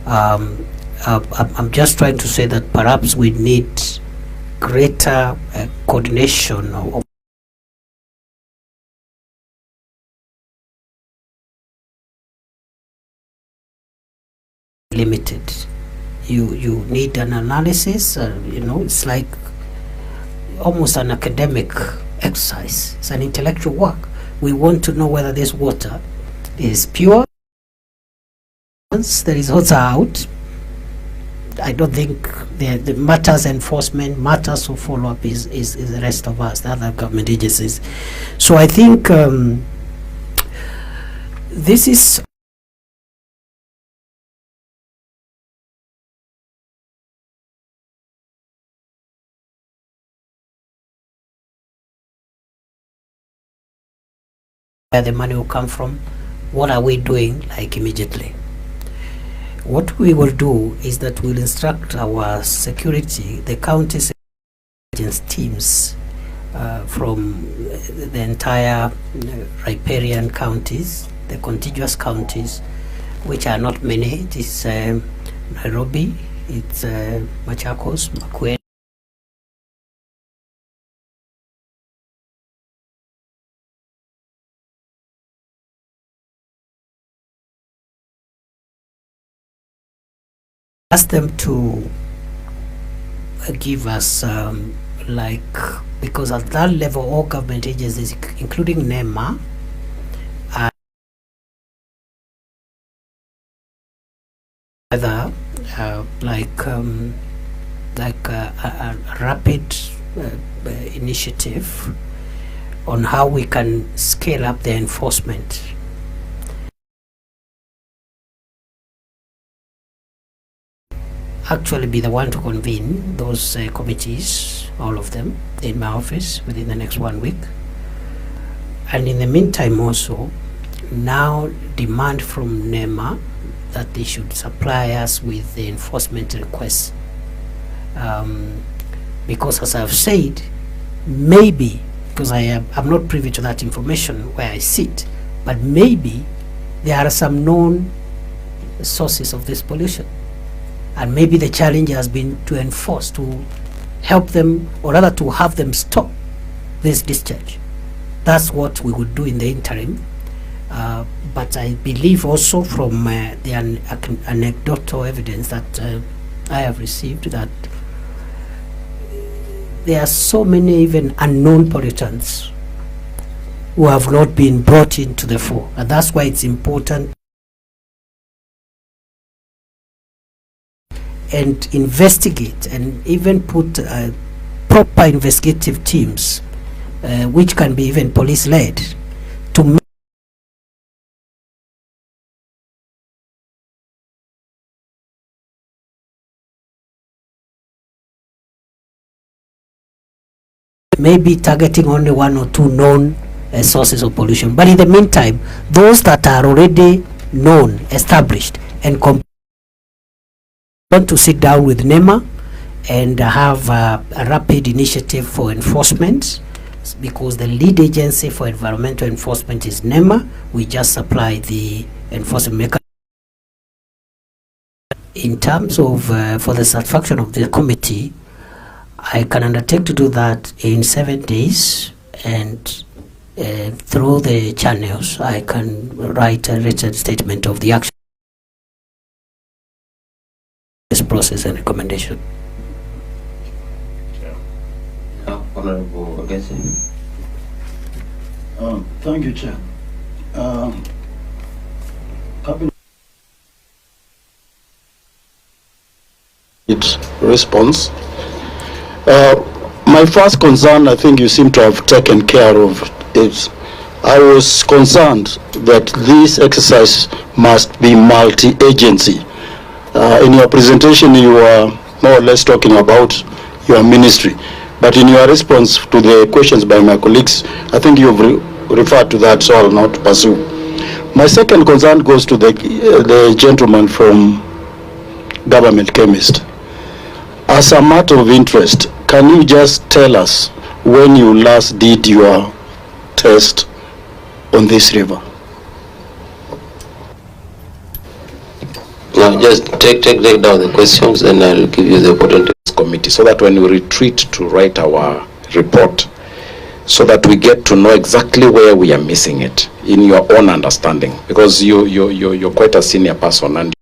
I'm just trying to say that perhaps we need greater coordination of limited. You need an analysis. It's like almost an academic exercise. It's an intellectual work. We want to know whether this water is pure. Once the results are out, I don't think the matters enforcement, matters of follow-up is the rest of us, the other government agencies. So I think this is where the money will come from. What are we doing like immediately? What we will do is that we'll instruct our security, the county security teams from the entire riparian counties, the contiguous counties, which are not many. It is Nairobi, it's Machakos, Makwiny, ask them to give us because at that level all government agencies including NEMA whether a rapid initiative on how we can scale up the enforcement. Actually be the one to convene those committees, all of them, in my office within the next 1 week. And in the meantime also, now demand from NEMA that they should supply us with the enforcement requests. Because as I've said, maybe, because I'm not privy to that information where I sit, but maybe there are some known sources of this pollution. And maybe the challenge has been to enforce, to help them, or rather to have them stop this discharge. That's what we would do in the interim. But I believe also from the anecdotal evidence that I have received that there are so many even unknown pollutants who have not been brought into the fore. And that's why it's important and investigate and even put proper investigative teams which can be even police led to maybe targeting only 1 or 2 known sources of pollution, but in the meantime those that are already known, established, and want to sit down with NEMA and have a rapid initiative for enforcement, because the lead agency for environmental enforcement is NEMA. We just supply the enforcement mechanism. In terms of for the satisfaction of the committee, I can undertake to do that in 7 days, and through the channels I can write a written statement of the action, this process and recommendation. Honorable Agesi. Thank you, Chair. Response. My first concern, I think you seem to have taken care of, is I was concerned that this exercise must be multi-agency. In your presentation, you were more or less talking about your ministry, but in your response to the questions by my colleagues, I think you've referred to that, so I'll not pursue. My second concern goes to the gentleman from Government Chemist. As a matter of interest, can you just tell us when you last did your test on this river? Now, just take down the questions, then I'll give you the opportunity. Committee, so that when we retreat to write our report, so that we get to know exactly where we are missing it in your own understanding, because you're quite a senior person and